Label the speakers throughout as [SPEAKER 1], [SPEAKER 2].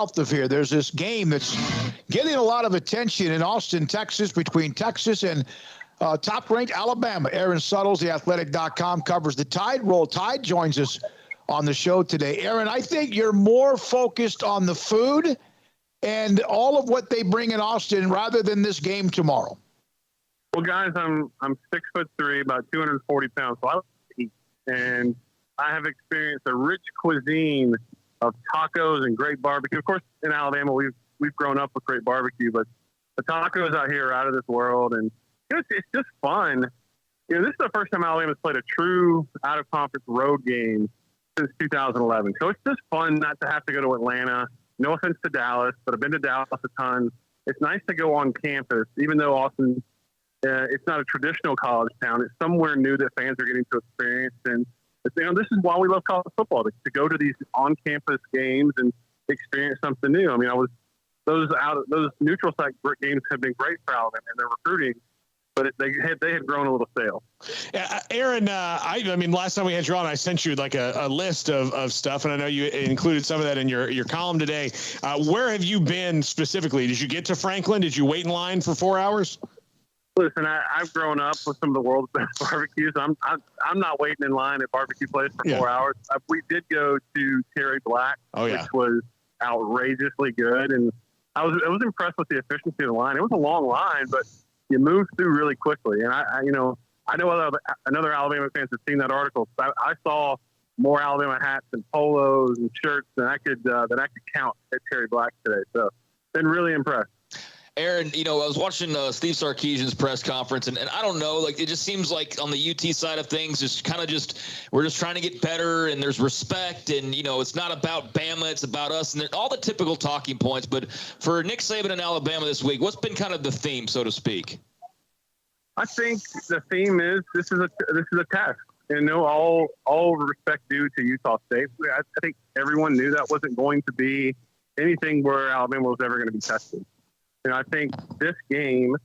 [SPEAKER 1] south of here. There's this game that's getting a lot of attention in Austin, Texas, between Texas and top-ranked Alabama. Aaron Suttles, theathletic.com, covers the Tide. Roll Tide joins us on the show today. Aaron, I think you're more focused on the food and all of what they bring in Austin rather than this game tomorrow.
[SPEAKER 2] Well, guys, I'm 6'3", about 240 pounds, so I like to eat, and I have experienced a rich cuisine of tacos and great barbecue. Of course, in Alabama, we've grown up with great barbecue, but the tacos out here are out of this world, and it's just fun. This is the first time Alabama's played a true out-of-conference road game since 2011. So it's just fun not to have to go to Atlanta. No offense to Dallas, but I've been to Dallas a ton. It's nice to go on campus, even though Austin, it's not a traditional college town. It's somewhere new that fans are getting to experience. And this is why we love college football, to go to these on-campus games and experience something new. I mean, those neutral site games have been great for Alabama and their recruiting, but they had grown a little stale.
[SPEAKER 3] Yeah, Aaron, I mean, last time we had you on, I sent you like a list of stuff, and I know you included some of that in your column today. Where have you been specifically? Did you get to Franklin? Did you wait in line for 4 hours?
[SPEAKER 2] Listen, I've grown up with some of the world's best barbecues. I'm not waiting in line at barbecue place for 4 hours. We did go to Terry Black, which was outrageously good, and I was impressed with the efficiency of the line. It was a long line, but you moved through really quickly. And I know another Alabama fans have seen that article. I saw more Alabama hats and polos and shirts than I could count at Terry Black today. So, been really impressed.
[SPEAKER 4] Aaron, I was watching Steve Sarkisian's press conference, and I don't know, like, it just seems like on the UT side of things, we're just trying to get better, and there's respect, and, it's not about Bama, it's about us, and all the typical talking points. But for Nick Saban in Alabama this week, what's been kind of the theme, so to speak?
[SPEAKER 2] I think the theme is this is a test, and all respect due to Utah State. I think everyone knew that wasn't going to be anything where Alabama was ever going to be tested. I think this game,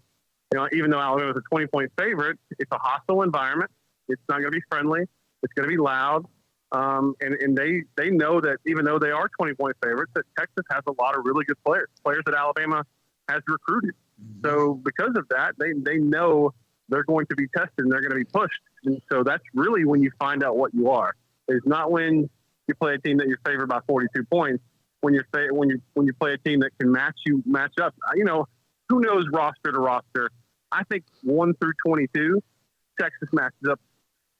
[SPEAKER 2] even though Alabama was a 20-point favorite, it's a hostile environment. It's not going to be friendly. It's going to be loud. And they know that even though they are 20-point favorites, that Texas has a lot of really good players that Alabama has recruited. So because of that, they know they're going to be tested and they're going to be pushed. And so that's really when you find out what you are. It's not when you play a team that you're favored by 42 points. When you play a team that can match up, who knows roster to roster. I think 1 through 22, Texas matches up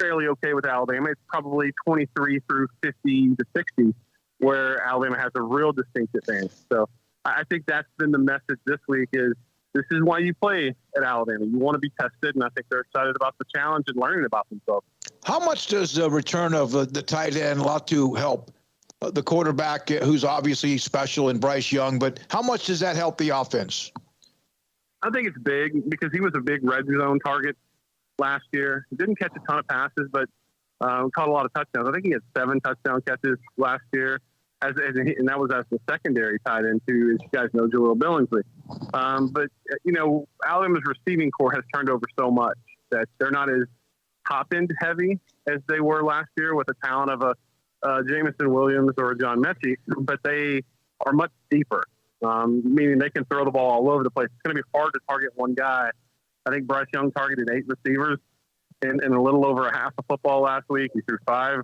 [SPEAKER 2] fairly okay with Alabama. It's probably 23 through 50 to 60 where Alabama has a real distinct advantage. So I think that's been the message this week is this is why you play at Alabama. You want to be tested, and I think they're excited about the challenge and learning about themselves.
[SPEAKER 1] How much does the return of the tight end Latu help? The quarterback, who's obviously special, in Bryce Young, but how much does that help the offense?
[SPEAKER 2] I think it's big because he was a big red zone target last year. He didn't catch a ton of passes, but caught a lot of touchdowns. I think he had 7 touchdown catches last year, and that was as the secondary tight end to, as you guys know, Jaleel Billingsley. But Alabama's receiving core has turned over so much that they're not as top end heavy as they were last year with the talent of a Jamison Williams or John Mechie, but they are much deeper, meaning they can throw the ball all over the place. It's going to be hard to target one guy. I think Bryce Young targeted 8 receivers in a little over a half of football last week. He threw 5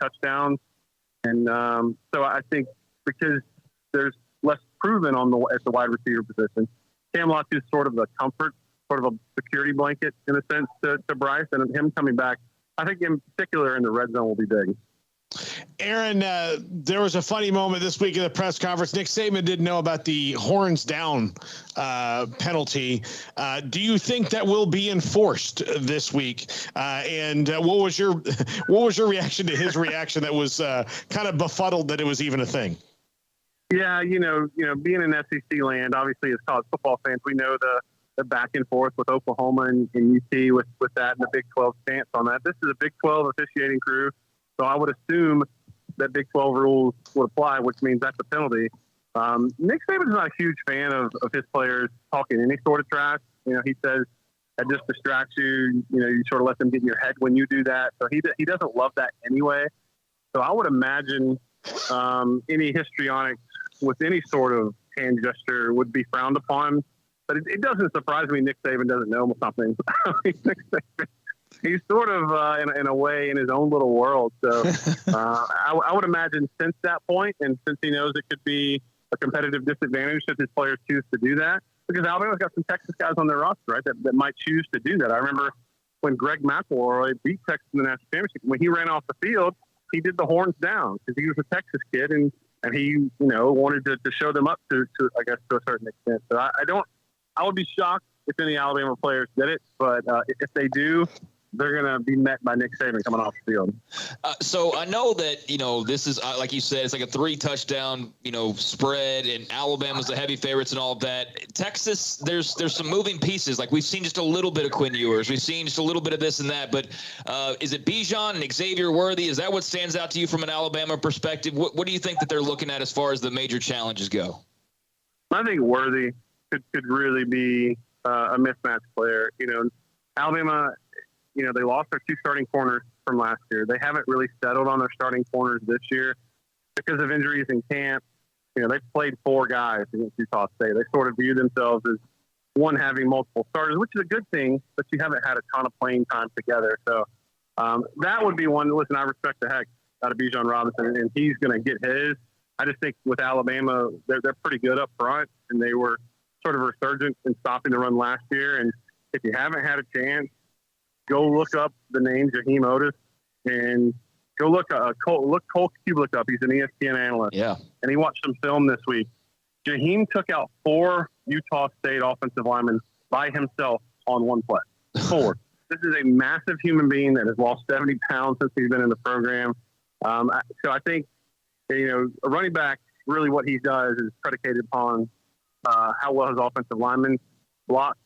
[SPEAKER 2] touchdowns. And so I think because there's less proven at the wide receiver position, Cam Latu is sort of a comfort, sort of a security blanket in a sense to Bryce, and him coming back, I think in particular in the red zone will be big.
[SPEAKER 3] Aaron, there was a funny moment this week in the press conference. Nick Saban didn't know about the horns down penalty. Do you think that will be enforced this week? And what was your reaction to his reaction that was kind of befuddled that it was even a thing?
[SPEAKER 2] Yeah, being in SEC land, obviously as college football fans, we know the back and forth with Oklahoma and UT with that and the Big 12 stance on that. This is a Big 12 officiating crew. So I would assume that Big 12 rules would apply, which means that's a penalty. Nick Saban's not a huge fan of his players talking any sort of trash. He says that just distracts you. You sort of let them get in your head when you do that. So he doesn't love that anyway. So I would imagine any histrionics with any sort of hand gesture would be frowned upon. But it doesn't surprise me Nick Saban doesn't know something. Nick Saban, he's sort of, in a way, in his own little world. So I would imagine since that point, and since he knows it could be a competitive disadvantage if his players choose to do that, because Alabama's got some Texas guys on their roster, right, that might choose to do that. I remember when Greg McElroy beat Texas in the national championship, when he ran off the field, he did the horns down because he was a Texas kid, and he, wanted to show them up to, I guess, to a certain extent. So I would be shocked if any Alabama players did it, but if they do, they're going to be met by Nick Saban coming off the field.
[SPEAKER 4] So I know that, this is, like you said, it's like a 3-touchdown, spread, and Alabama's the heavy favorites and all of that. Texas, there's some moving pieces. Like, we've seen just a little bit of Quinn Ewers. We've seen just a little bit of this and that. But is it Bijan and Xavier Worthy? Is that what stands out to you from an Alabama perspective? What do you think that they're looking at as far as the major challenges go?
[SPEAKER 2] I think Worthy could really be a mismatch player. Alabama, they lost their 2 starting corners from last year. They haven't really settled on their starting corners this year because of injuries in camp. They've played 4 guys against Utah State. They sort of view themselves as one having multiple starters, which is a good thing, but you haven't had a ton of playing time together. So that would be one. Listen, I respect the heck out of Bijan Robinson, and he's going to get his. I just think with Alabama, they're pretty good up front, and they were sort of resurgent in stopping the run last year. And if you haven't had a chance, go look up the name Jaheim Otis and go look Cole Kublik up. He's an ESPN analyst.
[SPEAKER 4] Yeah.
[SPEAKER 2] And he watched some film this week. Jaheim took out 4 Utah State offensive linemen by himself on one play. 4. This is a massive human being that has lost 70 pounds since he's been in the program. So I think, a running back, really what he does is predicated upon how well his offensive linemen block.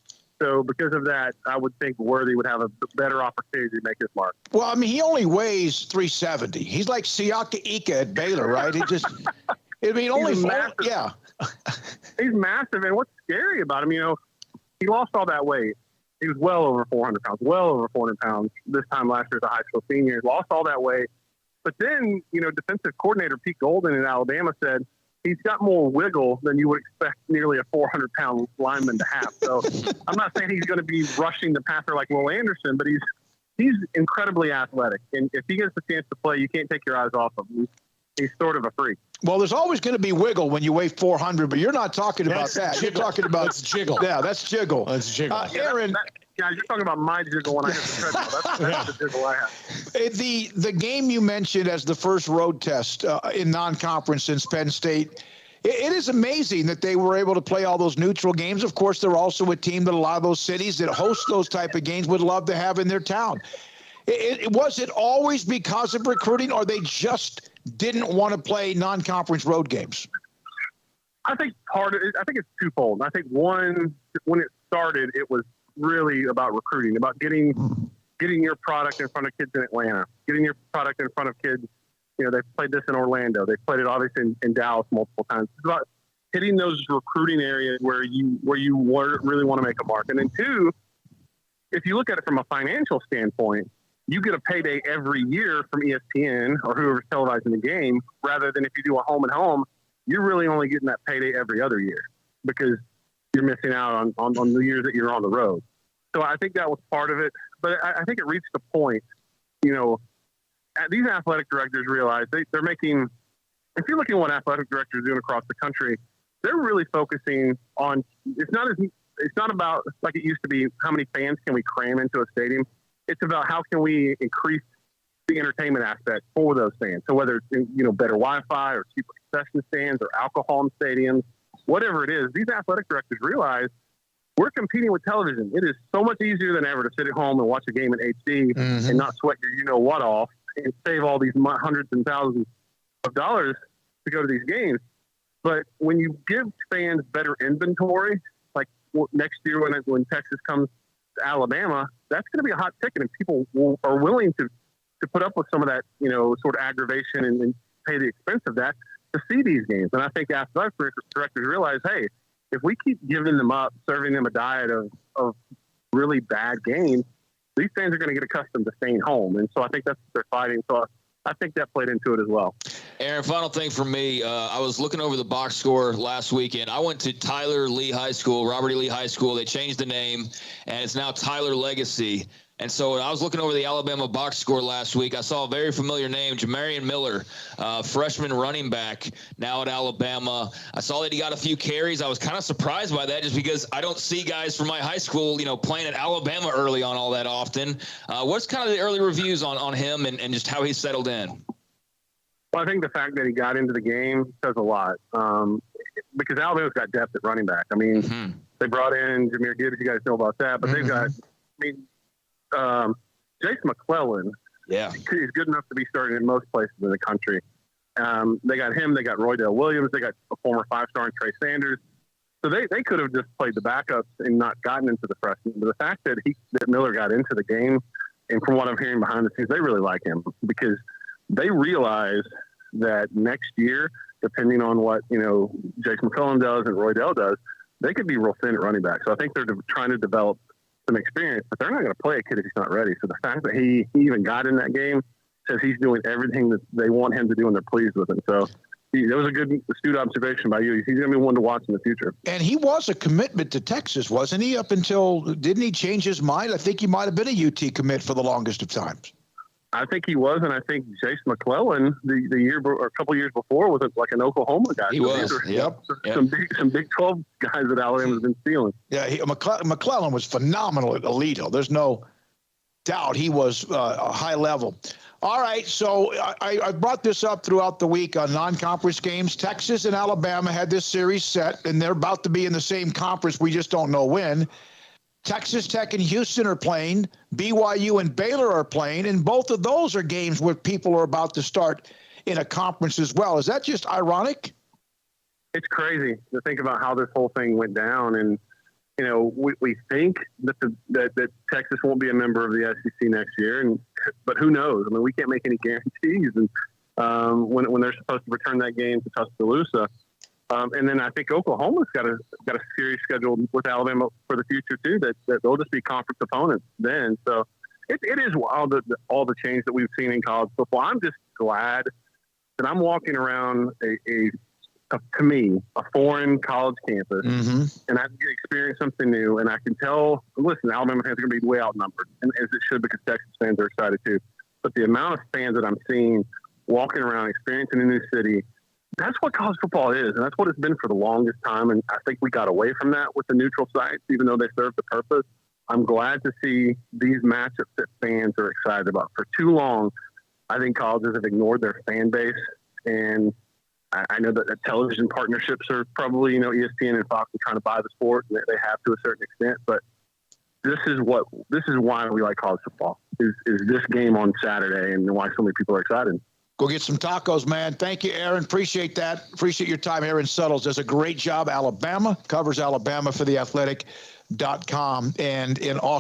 [SPEAKER 2] So because of that, I would think Worthy would have a better opportunity to make his mark.
[SPEAKER 1] Well, I mean, he only weighs 370. He's like Siaka Ika at Baylor, right? He just, only
[SPEAKER 2] He's massive.
[SPEAKER 1] Yeah.
[SPEAKER 2] He's massive. And what's scary about him, he lost all that weight. He was well over 400 pounds this time last year as a high school senior. Lost all that weight. But then, defensive coordinator Pete Golden in Alabama said, he's got more wiggle than you would expect nearly a 400-pound lineman to have. So I'm not saying he's going to be rushing the passer like Will Anderson, but he's incredibly athletic. And if he gets the chance to play, you can't take your eyes off him. He's sort of a freak.
[SPEAKER 1] Well, there's always going to be wiggle when you weigh 400, but you're not talking about that.
[SPEAKER 3] Jiggle.
[SPEAKER 1] You're talking about
[SPEAKER 3] that's jiggle.
[SPEAKER 1] Yeah, that's jiggle.
[SPEAKER 3] That's jiggle.
[SPEAKER 1] Aaron.
[SPEAKER 2] You're talking about my jiggle when I hit the treadmill. That's the jiggle I have.
[SPEAKER 1] The game you mentioned as the first road test in non-conference since Penn State, it is amazing that they were able to play all those neutral games. Of course, they're also a team that a lot of those cities that host those type of games would love to have in their town. Was it always because of recruiting, or they just didn't want to play non-conference road games?
[SPEAKER 2] I think it's twofold. I think one, when it started, it was really about recruiting, about getting your product in front of kids in Atlanta, getting your product in front of kids. They've played this in Orlando. They've played it obviously in Dallas multiple times. It's about hitting those recruiting areas where you really want to make a mark. And then 2, if you look at it from a financial standpoint, you get a payday every year from ESPN or whoever's televising the game, rather than if you do a home and home, you're really only getting that payday every other year because you're missing out on the years that you're on the road. So I think that was part of it. But I think it reached a point, these athletic directors realize they're making, if you're looking at what athletic directors are doing across the country, they're really focusing on, it's not about like it used to be, how many fans can we cram into a stadium? It's about how can we increase the entertainment aspect for those fans. So whether it's, better Wi-Fi or cheaper concession stands or alcohol in stadiums, whatever it is, these athletic directors realize we're competing with television. It is so much easier than ever to sit at home and watch a game in HD and not sweat your what off and save all these hundreds and thousands of dollars to go to these games. But when you give fans better inventory, like next year when Texas comes to Alabama, that's going to be a hot ticket, and people are willing to put up with some of that, sort of aggravation and pay the expense of that to see these games. And I think athletic directors realize, hey, if we keep giving them up, serving them a diet of really bad games, these fans are going to get accustomed to staying home. And so I think that's what they're fighting. So I think that played into it as well.
[SPEAKER 4] Aaron, final thing for me. I was looking over the box score last weekend. I went to Tyler Lee High School, Robert E. Lee High School. They changed the name, and it's now Tyler Legacy. And so I was looking over the Alabama box score last week. I saw a very familiar name, Jamarian Miller, freshman running back now at Alabama. I saw that he got a few carries. I was kind of surprised by that just because I don't see guys from my high school, playing at Alabama early on all that often. What's kind of the early reviews on him and just how he's settled in?
[SPEAKER 2] Well, I think the fact that he got into the game says a lot because Alabama's got depth at running back. I mean, they brought in Jahmyr Gibbs. You guys know about that, but they've got, Jason McClellan.
[SPEAKER 4] Yeah,
[SPEAKER 2] he's good enough to be starting in most places in the country. They got him. They got Roydell Williams. They got a former 5-star in Trey Sanders. So they could have just played the backups and not gotten into the freshmen. But the fact that Miller got into the game, and from what I'm hearing behind the scenes, they really like him because they realize that next year, depending on what Jason McClellan does and Roydell does, they could be real thin at running back. So I think they're trying to develop some experience, but they're not going to play a kid if he's not ready. So the fact that he even got in that game says he's doing everything that they want him to do, and they're pleased with him. So that was a good, astute observation by you. He's going to be one to watch in the future.
[SPEAKER 1] And he was a commitment to Texas, wasn't he? Up until, didn't he change his mind? I think he might have been a UT commit for the longest of times.
[SPEAKER 2] I think he was, and I think Jason McClellan the year or a couple years before was like an Oklahoma guy.
[SPEAKER 4] He was.
[SPEAKER 2] Some Big 12 guys that Alabama's been stealing.
[SPEAKER 1] Yeah, McClellan was phenomenal at Alito. There's no doubt he was a high level. All right, so I brought this up throughout the week on non-conference games. Texas and Alabama had this series set, and they're about to be in the same conference. We just don't know when. Texas Tech and Houston are playing. BYU and Baylor are playing, and both of those are games where people are about to start in a conference as well. Is that just ironic?
[SPEAKER 2] It's crazy to think about how this whole thing went down, and we think that Texas won't be a member of the SEC next year, but who knows? I mean, we can't make any guarantees. And when they're supposed to return that game to Tuscaloosa. And then I think Oklahoma's got a series scheduled with Alabama for the future too. That they'll just be conference opponents then. So it is wild all the change that we've seen in college football. I'm just glad that I'm walking around to me a foreign college campus, and I can experience something new. And I can tell. Listen, Alabama fans are going to be way outnumbered, and as it should because Texas fans are excited too. But the amount of fans that I'm seeing walking around, experiencing a new city. That's what college football is, and that's what it's been for the longest time. And I think we got away from that with the neutral sites, even though they serve the purpose. I'm glad to see these matchups that fans are excited about. For too long, I think colleges have ignored their fan base, and I know that the television partnerships are probably, ESPN and Fox are trying to buy the sport, and they have to a certain extent. But this is why we like college football is this game on Saturday, and why so many people are excited.
[SPEAKER 1] Go get some tacos, man. Thank you, Aaron. Appreciate that. Appreciate your time. Aaron Suttles does a great job. Alabama, covers Alabama for theathletic.com and in Austin.